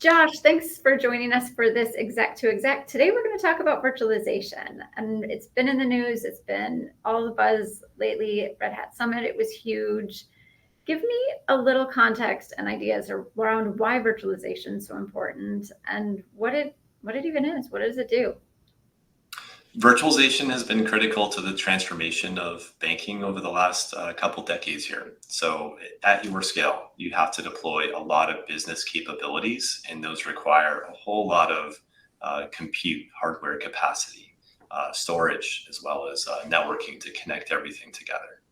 Josh, thanks for joining us for this Exec to Exec. Today we're going to talk about virtualization, and it's been in the news. It's been all the buzz lately at Red Hat Summit. It was huge. Give me a little context and ideas around why virtualization is so important and what it even is. What does it do? Virtualization has been critical to the transformation of banking over the last couple decades here. So at your scale, you have to deploy a lot of business capabilities, and those require a whole lot of compute hardware capacity, storage, as well as networking to connect everything together.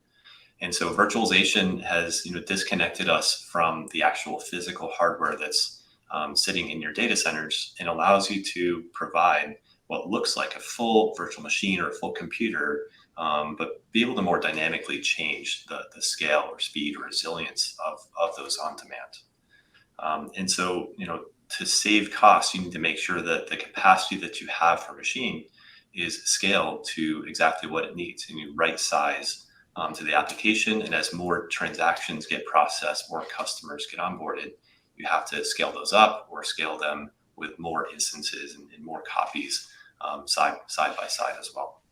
And so virtualization has disconnected us from the actual physical hardware that's sitting in your data centers and allows you to provide what looks like a full virtual machine or a full computer, but be able to more dynamically change the scale or speed or resilience of those on demand. And so, to save costs, you need to make sure that the capacity that you have for a machine is scaled to exactly what it needs, and you right size to the application. And as more transactions get processed, more customers get onboarded, you have to scale those up or scale them with more instances and more copies side by side as well.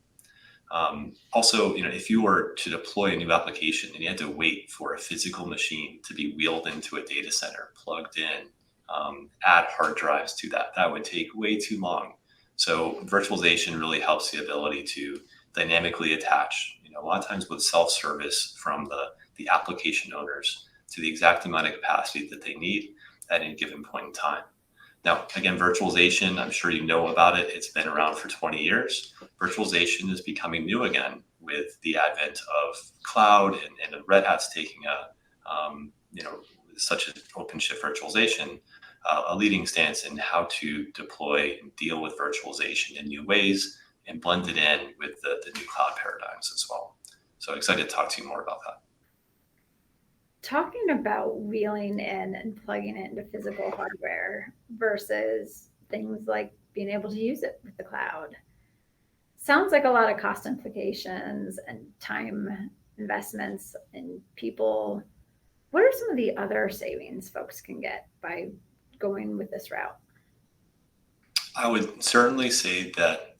Also, if you were to deploy a new application and you had to wait for a physical machine to be wheeled into a data center, plugged in, add hard drives to that would take way too long. So virtualization really helps the ability to dynamically attach, a lot of times with self-service from the application owners to the exact amount of capacity that they need at any given point in time. Now, again, virtualization, I'm sure you know about it. It's been around for 20 years. Virtualization is becoming new again with the advent of cloud and Red Hat's taking such as OpenShift Virtualization, a leading stance in how to deploy and deal with virtualization in new ways and blend it in with the new cloud paradigms as well. So excited to talk to you more about that. Talking about wheeling in and plugging it into physical hardware versus things like being able to use it with the cloud. Sounds like a lot of cost implications and time investments in people. What are some of the other savings folks can get by going with this route? I would certainly say that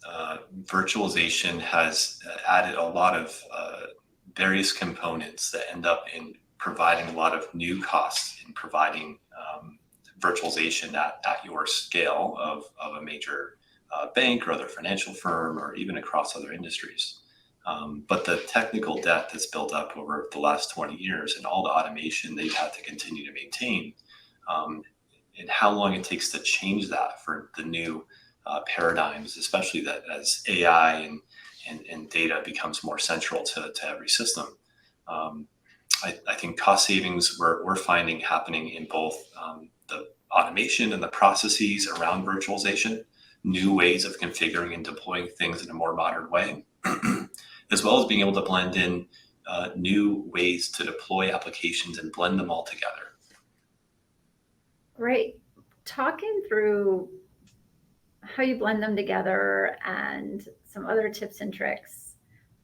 virtualization has added a lot of various components that end up in providing a lot of new costs in providing virtualization at your scale of a major bank or other financial firm or even across other industries. But the technical debt that's built up over the last 20 years and all the automation they've had to continue to maintain, and how long it takes to change that for the new paradigms, especially that as AI and data becomes more central to every system. I think cost savings we're finding happening in both the automation and the processes around virtualization, new ways of configuring and deploying things in a more modern way, as well as being able to blend in new ways to deploy applications and blend them all together. Great. Talking through how you blend them together and some other tips and tricks.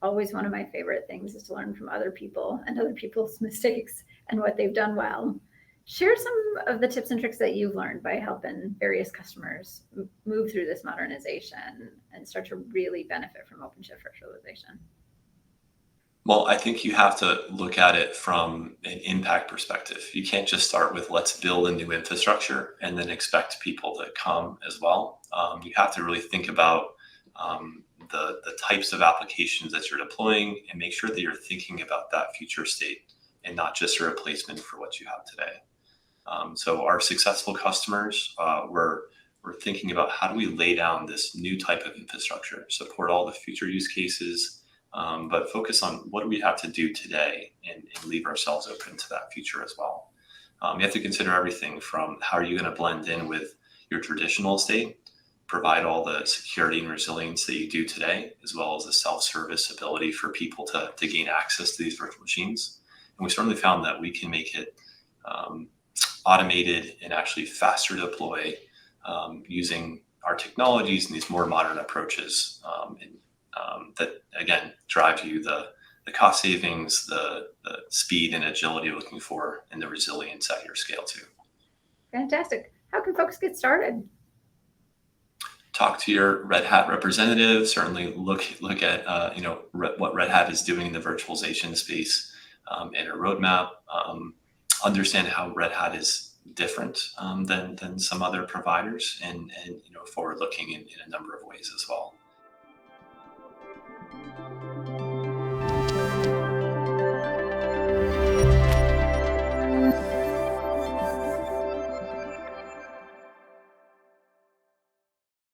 Always one of my favorite things is to learn from other people and other people's mistakes and what they've done well. Share some of the tips and tricks that you've learned by helping various customers move through this modernization and start to really benefit from OpenShift virtualization. Well, I think you have to look at it from an impact perspective. You can't just start with let's build a new infrastructure and then expect people to come as well. You have to really think about the types of applications that you're deploying and make sure that you're thinking about that future state and not just a replacement for what you have today. So our successful customers, we're thinking about how do we lay down this new type of infrastructure, support all the future use cases, but focus on what do we have to do today and leave ourselves open to that future as well. You have to consider everything from how are you going to blend in with your traditional estate, provide all the security and resilience that you do today, as well as the self-service ability for people to gain access to these virtual machines. And we certainly found that we can make it automated and actually faster to deploy using our technologies and these more modern approaches that, again, drive you the cost savings, the speed and agility you're looking for, and the resilience at your scale too. Fantastic. How can folks get started? Talk to your Red Hat representative. Certainly look at what Red Hat is doing in the virtualization space and a roadmap. Understand how Red Hat is different than some other providers, and forward looking in a number of ways as well.